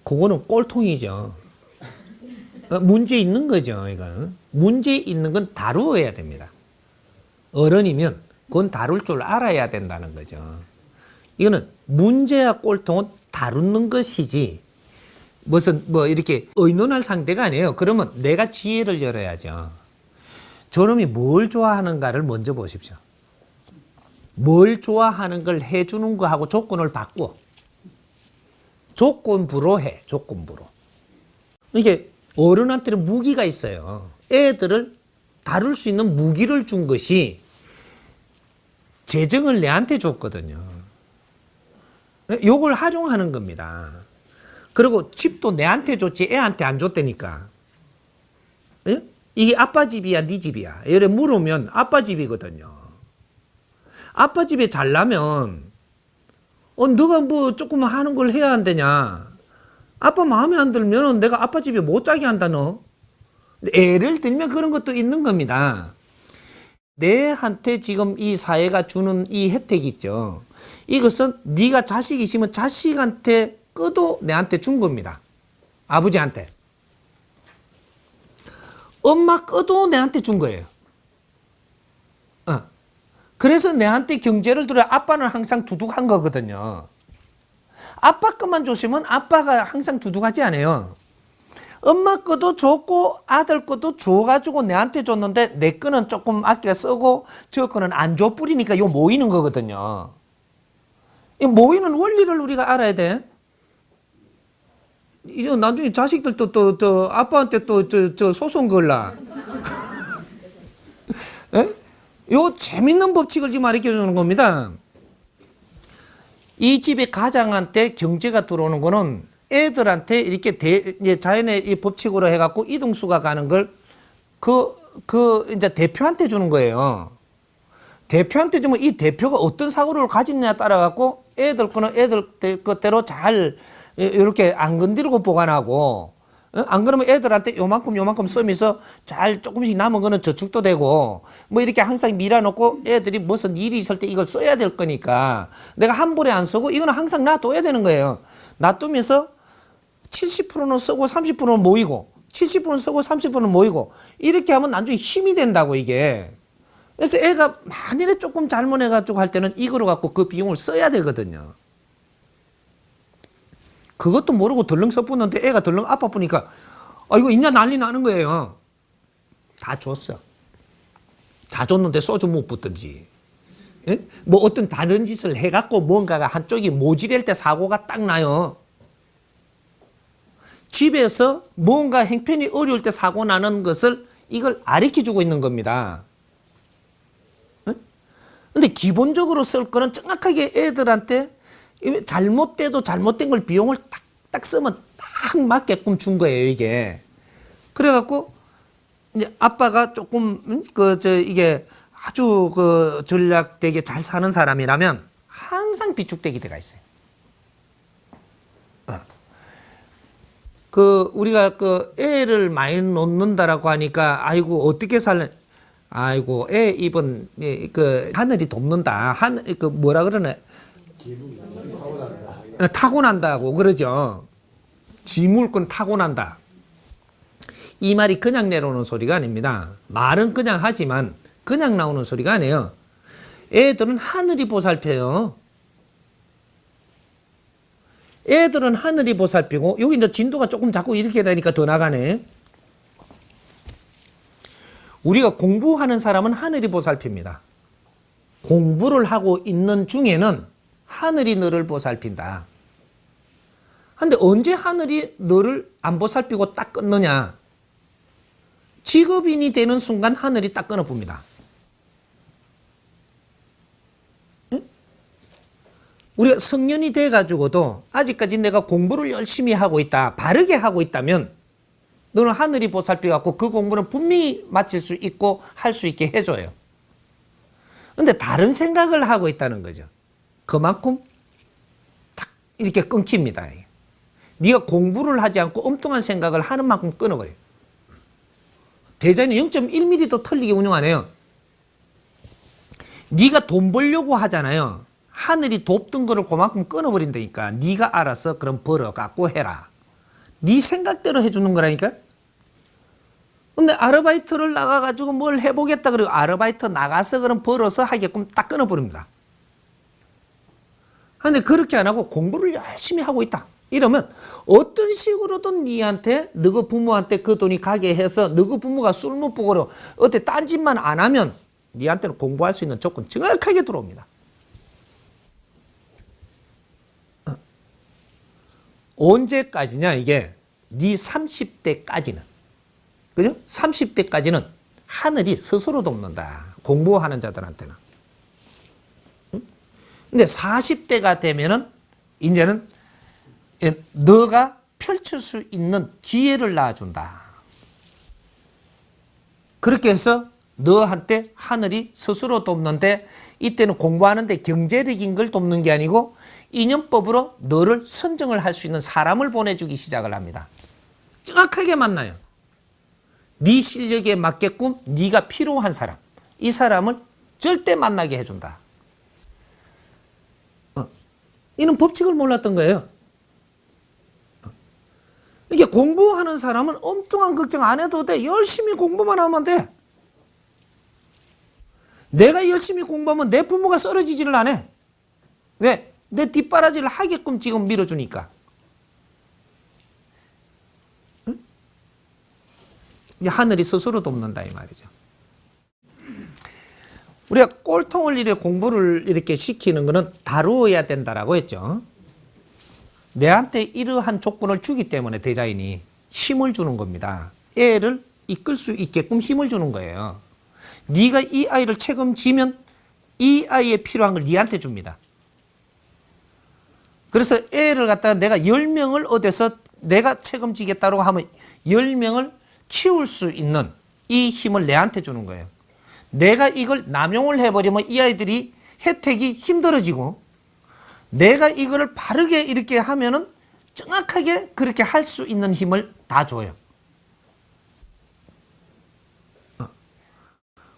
그거는 꼴통이죠. 문제 있는 거죠, 이거. 문제 있는 건 다루어야 됩니다. 어른이면 그건 다룰 줄 알아야 된다는 거죠. 이거는 문제와 꼴통은 다루는 것이지 무슨 뭐 이렇게 의논할 상대가 아니에요. 그러면 내가 지혜를 열어야죠. 저놈이 뭘 좋아하는가를 먼저 보십시오. 뭘 좋아하는 걸 해주는 거하고 조건을 바꿔. 조건부로 해. 조건부로. 이게 어른한테는 무기가 있어요. 애들을 다룰 수 있는 무기를 준 것이 재정을 내한테 줬거든요. 요걸 활용하는 겁니다. 그리고 집도 내한테 줬지 애한테 안 줬다니까. 예? 이게 아빠 집이야 네 집이야 이래 물으면 아빠 집이거든요. 아빠 집에 잘나면 너가 뭐 조금 하는 걸 해야 안 되냐. 아빠 마음에 안 들면 내가 아빠 집에 못 자게 한다 너. 예를 들면 그런 것도 있는 겁니다. 내한테 지금 이 사회가 주는 이 혜택이 있죠. 이것은 네가 자식이 있으면 자식한테 끄도 내한테 준 겁니다. 아버지한테. 엄마 끄도 내한테 준 거예요. 그래서 내한테 경제를 들어 아빠는 항상 두둑한 거거든요. 아빠 것만 줬으면 아빠가 항상 두둑하지 않아요. 엄마 것도 줬고 아들 것도 줘가지고 내한테 줬는데 내 거는 조금 아껴 쓰고 저 거는 안 줘 뿌리니까 이거 모이는 거거든요. 이 모이는 원리를 우리가 알아야 돼. 이거 나중에 자식들 또 아빠한테 또 소송 걸라. 요 재밌는 법칙을 지금 가르쳐 주는 겁니다. 이 집의 가장한테 경제가 들어오는 거는 애들한테 이렇게 자연의 이 법칙으로 해갖고 이동수가 가는 걸 이제 대표한테 주는 거예요. 대표한테 주면 이 대표가 어떤 사고를 가졌냐에 따라갖고 애들 거는 애들 것대로 잘 이렇게 안 건드리고 보관하고, 안 그러면 애들한테 요만큼 쓰면서 잘 조금씩 남은 거는 저축도 되고, 뭐 이렇게 항상 밀어놓고 애들이 무슨 일이 있을 때 이걸 써야 될 거니까 내가 한 번에 안 쓰고 이거는 항상 놔둬야 되는 거예요. 놔두면서 70%는 쓰고 30%는 모이고, 70%는 쓰고 30%는 모이고, 이렇게 하면 나중에 힘이 된다고 이게. 그래서 애가 만일에 조금 잘못해가지고 할 때는 이거로 갖고 그 비용을 써야 되거든요. 그것도 모르고 덜렁 써붙는데 애가 덜렁 아파보니까 이거 있냐 난리 나는 거예요. 다 줬어. 다 줬는데 소주 못 붓든지. 예? 뭐 어떤 다른 짓을 해갖고 뭔가가 한쪽이 모질할 때 사고가 딱 나요. 집에서 뭔가 형편이 어려울 때 사고 나는 것을 이걸 가르쳐주고 있는 겁니다. 근데 기본적으로 쓸 거는 정확하게 애들한테 잘못돼도 잘못된 걸 비용을 딱 쓰면 딱 맞게끔 준 거예요, 이게. 그래갖고, 이제 아빠가 조금, 이게 아주 전략되게 잘 사는 사람이라면 항상 비축되게 돼가 있어요. 우리가 애를 많이 놓는다라고 하니까, 아이고, 어떻게 살래? 아이고, 애 입은, 하늘이 돕는다. 뭐라 그러네. 타고난다고 그러죠. 지물권 타고난다. 이 말이 그냥 내려오는 소리가 아닙니다. 말은 그냥 하지만 그냥 나오는 소리가 아니에요. 애들은 하늘이 보살펴요. 애들은 하늘이 보살피고, 여기 이제 진도가 조금 자꾸 이렇게 되니까 더 나가네. 우리가 공부하는 사람은 하늘이 보살핍니다. 공부를 하고 있는 중에는 하늘이 너를 보살핀다. 근데 언제 하늘이 너를 안 보살피고 딱 끊느냐? 직업인이 되는 순간 하늘이 딱 끊어봅니다. 우리가 성년이 돼가지고도 아직까지 내가 공부를 열심히 하고 있다, 바르게 하고 있다면 너는 하늘이 보살펴갖고 그 공부는 분명히 마칠 수 있고 할 수 있게 해줘요. 근데 다른 생각을 하고 있다는 거죠. 그만큼 탁 이렇게 끊깁니다. 네가 공부를 하지 않고 엉뚱한 생각을 하는 만큼 끊어버려요. 대전이 0.1mm도 틀리게 운영 안 해요. 네가 돈 벌려고 하잖아요. 하늘이 돕던 거를 그만큼 끊어버린다니까. 네가 알아서 그럼 벌어갖고 해라. 네 생각대로 해주는 거라니까. 근데 아르바이트를 나가가지고 뭘 해보겠다 그리고 아르바이트 나가서 그럼 벌어서 하게끔 딱 끊어버립니다. 근데 그렇게 안 하고 공부를 열심히 하고 있다. 이러면 어떤 식으로든 니한테 너희 부모한테 그 돈이 가게 해서 너희 부모가 술 못 보고 어때 딴짓만 안 하면 니한테는 공부할 수 있는 조건 정확하게 들어옵니다. 언제까지냐 이게 니 30대까지는 그죠? 30대까지는 하늘이 스스로 돕는다. 공부하는 자들한테는. 근데 40대가 되면은 이제는 너가 펼칠 수 있는 기회를 낳아준다. 그렇게 해서 너한테 하늘이 스스로 돕는데 이때는 공부하는데 경제적인 걸 돕는 게 아니고 인연법으로 너를 선정을 할 수 있는 사람을 보내주기 시작을 합니다. 정확하게 만나요. 네 실력에 맞게끔 네가 필요한 사람, 이 사람을 절대 만나게 해준다. 이는 법칙을 몰랐던 거예요. 이게 공부하는 사람은 엉뚱한 걱정 안 해도 돼. 열심히 공부만 하면 돼. 내가 열심히 공부하면 내 부모가 쓰러지지를 않아. 왜? 내 뒷바라지를 하게끔 지금 밀어주니까. 응? 하늘이 스스로 돕는다 이 말이죠. 우리가 꼴통을 이렇게 공부를 이렇게 시키는 것은 다루어야 된다라고 했죠. 내한테 이러한 조건을 주기 때문에 대자인이 힘을 주는 겁니다. 애를 이끌 수 있게끔 힘을 주는 거예요. 네가 이 아이를 책임지면 이 아이에 필요한 걸 네한테 줍니다. 그래서 애를 갖다가 내가 10명을 얻어서 내가 책임지겠다고 하면 10명을 키울 수 있는 이 힘을 내한테 주는 거예요. 내가 이걸 남용을 해버리면 이 아이들이 혜택이 힘들어지고 내가 이거를 바르게 이렇게 하면은 정확하게 그렇게 할 수 있는 힘을 다 줘요.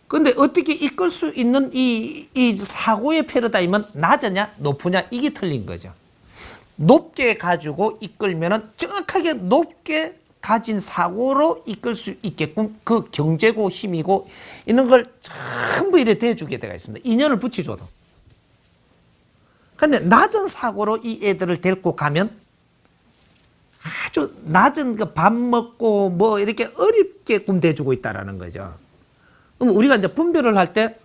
근데 어떻게 이끌 수 있는 이 사고의 패러다임은 낮으냐 높으냐 이게 틀린 거죠. 높게 가지고 이끌면은 정확하게 높게 가진 사고로 이끌 수 있게끔 그 경제고 힘이고 이런 걸 전부 이래 대주게 되어 있습니다. 인연을 붙여줘도. 근데 낮은 사고로 이 애들을 데리고 가면 아주 낮은 그 밥 먹고 뭐 이렇게 어렵게끔 대주고 있다라는 거죠. 그럼 우리가 이제 분별을 할 때,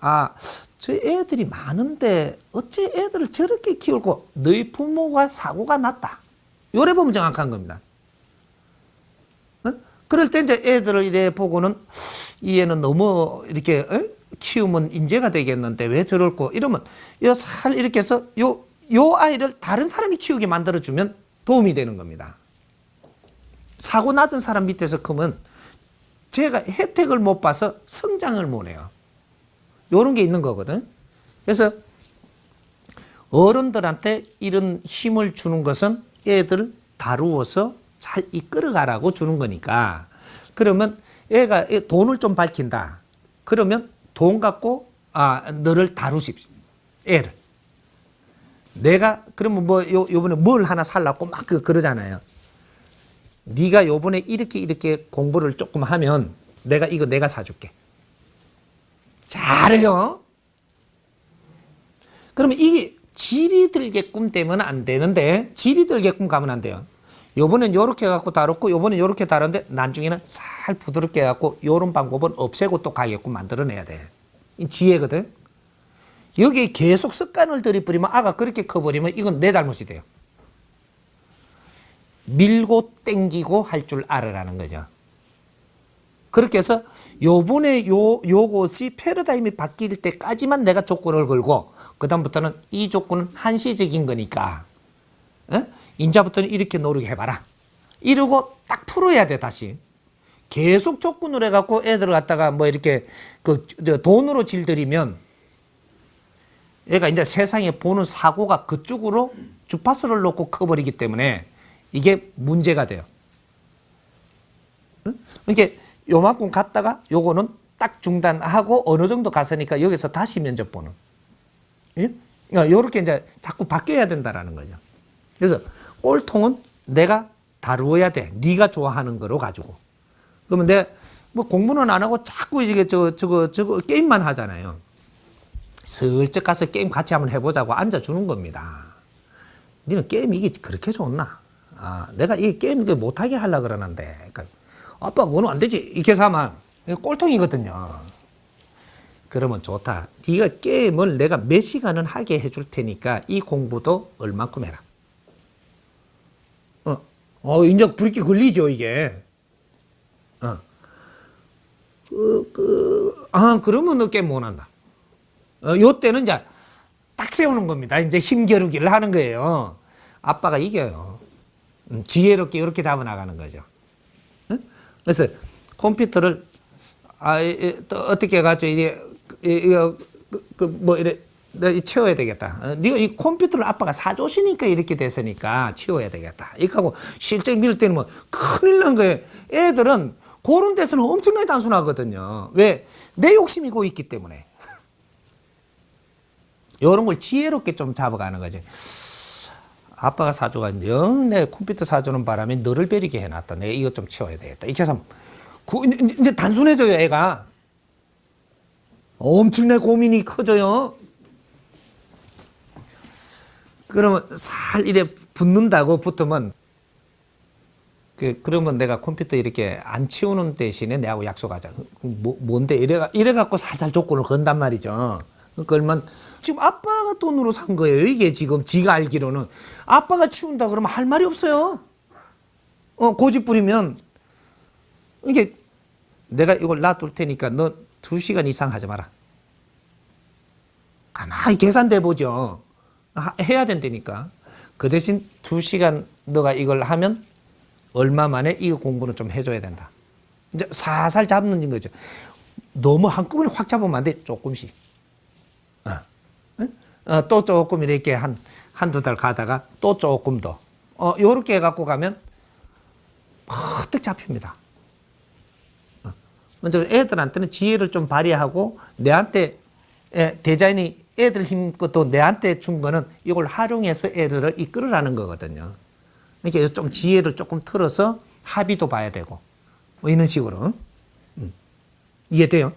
저 애들이 많은데 어째 애들을 저렇게 키우고 너희 부모가 사고가 났다. 요래 보면 정확한 겁니다. 그럴 때 이제 애들을 이래 보고는 이 애는 너무 이렇게 키우면 인재가 되겠는데 왜 저럴고 이러면 살 이렇게 해서 요 아이를 다른 사람이 키우게 만들어주면 도움이 되는 겁니다. 사고 낮은 사람 밑에서 크면 제가 혜택을 못 봐서 성장을 못 해요. 요런 게 있는 거거든. 그래서 어른들한테 이런 힘을 주는 것은 애들을 다루어서 잘 이끌어가라고 주는 거니까. 그러면 애가 돈을 좀 밝힌다. 그러면 돈 갖고 너를 다루십시오. 애를. 내가 그러면 뭐 요번에 뭘 하나 살라고 막 그러잖아요. 네가 요번에 이렇게 공부를 조금 하면 이거 내가 사줄게. 잘해요. 그러면 이게 질이 들게끔 되면 안 되는데 질이 들게끔 가면 안 돼요. 요번엔 요렇게 갖고 다뤘고 요번엔 요렇게 다른데 나중에는 살 부드럽게 해갖고 요런 방법은 없애고 또 가게끔 만들어내야 돼. 이 지혜거든. 여기에 계속 습관을 들이버리면 아가 그렇게 커버리면 이건 내 잘못이 돼요. 밀고 땡기고 할 줄 알아라는 거죠. 그렇게 해서 요번에 요것이 패러다임이 바뀔 때까지만 내가 조건을 걸고 그다음부터는 이 조건은 한시적인 거니까 인자부터는 이렇게 노력해봐라. 이러고 딱 풀어야 돼 다시. 계속 조건을 해갖고 애들을 갖다가 뭐 이렇게 돈으로 질들이면 얘가 이제 세상에 보는 사고가 그쪽으로 주파수를 놓고 커버리기 때문에 이게 문제가 돼요. 이렇게 요만큼 갔다가 요거는 딱 중단하고 어느 정도 갔으니까 여기서 다시 면접 보는. 요렇게 이제 자꾸 바뀌어야 된다라는 거죠. 그래서 꼴통은 내가 다루어야 돼. 네가 좋아하는 거로 가지고. 그러면 내 뭐 공부는 안 하고 자꾸 이게 저거 게임만 하잖아요. 슬쩍 가서 게임 같이 한번 해보자고 앉아주는 겁니다. 니는 게임 이게 그렇게 좋나? 아, 내가 이 게임 못하게 하려고 그러는데. 그러니까 아빠 그거는 안 되지. 이렇게 해서 하면 꼴통이거든요. 그러면 좋다. 네가 게임을 내가 몇 시간은 하게 해줄 테니까 이 공부도 얼만큼 해라. 이제 불이 걸리죠, 이게. 그러면 너 게임 못 한다. 요 때는 이제 딱 세우는 겁니다. 이제 힘겨루기를 하는 거예요. 아빠가 이겨요. 지혜롭게 이렇게 잡아나가는 거죠. 그래서 컴퓨터를 또 어떻게 해가지고 이게 뭐 이래 치워야 되겠다. 네가 이 컴퓨터를 아빠가 사줬으니까 이렇게 됐으니까 치워야 되겠다. 이렇게 하고 실제 밀 때는 뭐 큰일 난 거예요. 애들은 그런 데서는 엄청나게 단순하거든요. 왜? 내 욕심이 고 있기 때문에. 이런 걸 지혜롭게 좀 잡아가는 거지. 아빠가 사줘가지고 영 내 컴퓨터 사주는 바람에 너를 베리게 해놨다. 내가 이것 좀 치워야 되겠다. 이렇게 해서 이제 단순해져요, 애가. 엄청나게 고민이 커져요. 그러면 살 이래 붙는다고 붙으면 그러면 내가 컴퓨터 이렇게 안 치우는 대신에 내하고 약속하자. 뭔데? 이래갖고 살살 조건을 건단 말이죠. 그러면 지금 아빠가 돈으로 산 거예요. 이게 지금 지가 알기로는. 아빠가 치운다 그러면 할 말이 없어요. 고집 부리면 이게 내가 이걸 놔둘 테니까 너 2시간 이상 하지 마라. 가만히 계산돼 보죠. 해야 된다니까. 그 대신 2시간 너가 이걸 하면 얼마 만에 이 공부는 좀 해줘야 된다. 이제 살살 잡는 거죠. 너무 한꺼번에 확 잡으면 안 돼. 조금씩. 또 조금 이렇게 한두 달 가다가 또 조금 더. 요렇게 해갖고 가면 퍼뜩 잡힙니다. 먼저 애들한테는 지혜를 좀 발휘하고 내한테 디자인이 애들 힘 것도 내한테 준 거는 이걸 활용해서 애들을 이끌으라는 거거든요. 그러니까 좀 지혜를 조금 틀어서 합의도 봐야 되고 뭐 이런 식으로. 이해돼요?